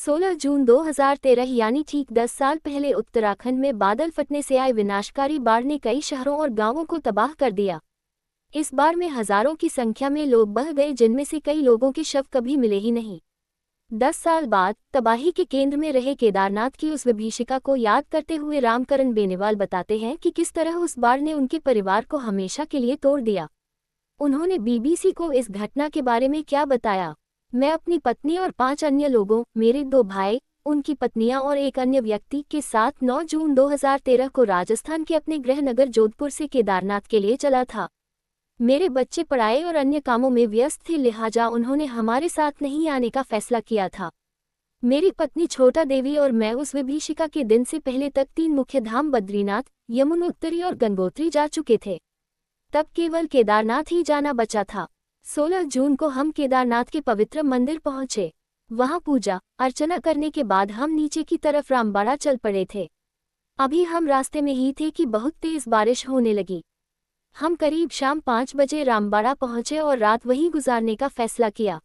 16 जून 2013 यानी ठीक 10 साल पहले उत्तराखंड में बादल फटने से आए विनाशकारी बाढ़ ने कई शहरों और गांवों को तबाह कर दिया। इस बाढ़ में हजारों की संख्या में लोग बह गए, जिनमें से कई लोगों के शव कभी मिले ही नहीं। 10 साल बाद तबाही के केंद्र में रहे केदारनाथ की उस विभीषिका को याद करते हुए रामकरण बेनीवाल बताते हैं कि किस तरह उस बाढ़ ने उनके परिवार को हमेशा के लिए तोड़ दिया। उन्होंने बीबीसी को इस घटना के बारे में क्या बताया। मैं अपनी पत्नी और 5 अन्य लोगों, मेरे 2 भाई, उनकी पत्नियां और एक अन्य व्यक्ति के साथ 9 जून 2013 को राजस्थान के अपने गृह नगर जोधपुर से केदारनाथ के लिए चला था। मेरे बच्चे पढ़ाई और अन्य कामों में व्यस्त थे, लिहाजा उन्होंने हमारे साथ नहीं आने का फैसला किया था। मेरी पत्नी छोटा देवी और मैं उस विभीषिका के दिन से पहले तक 3 मुख्य धाम बद्रीनाथ, यमुनोत्री और गंगोत्री जा चुके थे। तब केवल केदारनाथ ही जाना बचा था। 16 जून को हम केदारनाथ के पवित्र मंदिर पहुंचे। वहां पूजा अर्चना करने के बाद हम नीचे की तरफ रामबाड़ा चल पड़े थे। अभी हम रास्ते में ही थे कि बहुत तेज बारिश होने लगी। हम करीब शाम 5 बजे रामबाड़ा पहुंचे और रात वहीं गुजारने का फैसला किया,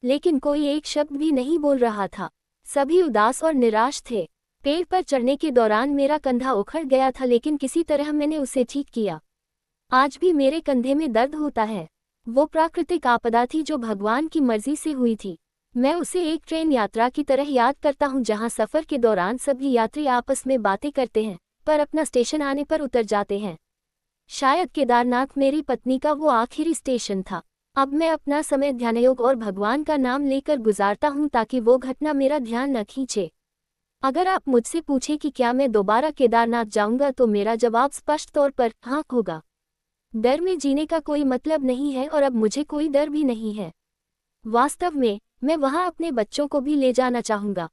लेकिन कोई एक शब्द भी नहीं बोल रहा था। सभी उदास और निराश थे। पेड़ पर चढ़ने के दौरान मेरा कंधा उखड़ गया था, लेकिन किसी तरह मैंने उसे ठीक किया। आज भी मेरे कंधे में दर्द होता है। वो प्राकृतिक आपदा थी जो भगवान की मर्जी से हुई थी। मैं उसे एक ट्रेन यात्रा की तरह याद करता हूँ, जहाँ सफ़र के दौरान सभी यात्री आपस में बातें करते हैं, पर अपना स्टेशन आने पर उतर जाते हैं। शायद केदारनाथ मेरी पत्नी का वो आखिरी स्टेशन था। अब मैं अपना समय ध्यानयोग और भगवान का नाम लेकर गुजारता हूँ, ताकि वो घटना मेरा ध्यान न खींचे। अगर आप मुझसे पूछें कि क्या मैं दोबारा केदारनाथ जाऊंगा, तो मेरा जवाब स्पष्ट तौर पर हाँ होगा। डर में जीने का कोई मतलब नहीं है और अब मुझे कोई डर भी नहीं है। वास्तव में मैं वहां अपने बच्चों को भी ले जाना चाहूंगा।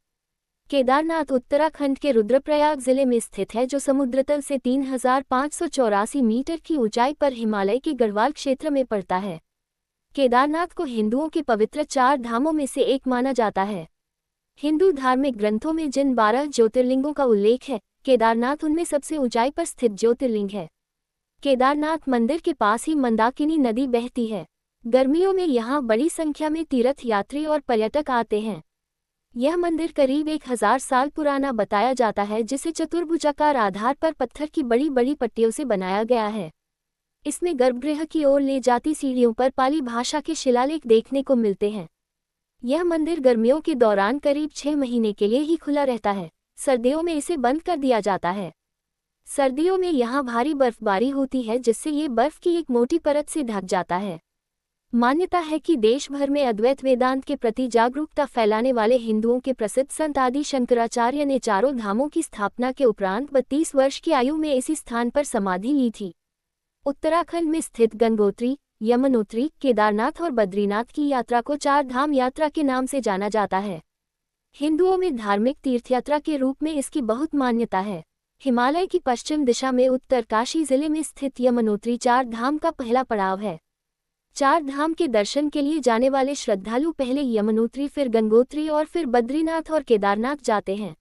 केदारनाथ उत्तराखंड के रुद्रप्रयाग जिले में स्थित है, जो समुद्रतल से 3584 मीटर की ऊंचाई पर हिमालय के गढ़वाल क्षेत्र में पड़ता है। केदारनाथ को हिंदुओं के पवित्र 4 धामों में से एक माना जाता है। हिंदू धार्मिक ग्रंथों में जिन 12 ज्योतिर्लिंगों का उल्लेख है, केदारनाथ उनमें सबसे ऊंचाई पर स्थित ज्योतिर्लिंग है। केदारनाथ मंदिर के पास ही मंदाकिनी नदी बहती है। गर्मियों में यहाँ बड़ी संख्या में तीर्थ यात्री और पर्यटक आते हैं। यह मंदिर करीब 1000 साल पुराना बताया जाता है, जिसे चतुर्भुजाकार आधार पर पत्थर की बड़ी बड़ी पट्टियों से बनाया गया है। इसमें गर्भगृह की ओर ले जाती सीढ़ियों पर पाली भाषा के शिलालेख देखने को मिलते हैं। यह मंदिर गर्मियों के दौरान करीब 6 महीने के लिए ही खुला रहता है। सर्दियों में इसे बंद कर दिया जाता है। सर्दियों में यहाँ भारी बर्फबारी होती है, जिससे ये बर्फ की एक मोटी परत से ढक जाता है। मान्यता है कि देश भर में अद्वैत वेदांत के प्रति जागरूकता फैलाने वाले हिंदुओं के प्रसिद्ध संत आदि शंकराचार्य ने चारों धामों की स्थापना के उपरांत 32 वर्ष की आयु में इसी स्थान पर समाधि ली थी। उत्तराखंड में स्थित गंगोत्री, यमुनोत्री, केदारनाथ और बद्रीनाथ की यात्रा को 4 धाम यात्रा के नाम से जाना जाता है। हिंदुओं में धार्मिक तीर्थयात्रा के रूप में इसकी बहुत मान्यता है। हिमालय की पश्चिम दिशा में उत्तरकाशी जिले में स्थित यमुनोत्री 4 धाम का पहला पड़ाव है। 4 धाम के दर्शन के लिए जाने वाले श्रद्धालु पहले यमुनोत्री, फिर गंगोत्री और फिर बद्रीनाथ और केदारनाथ जाते हैं।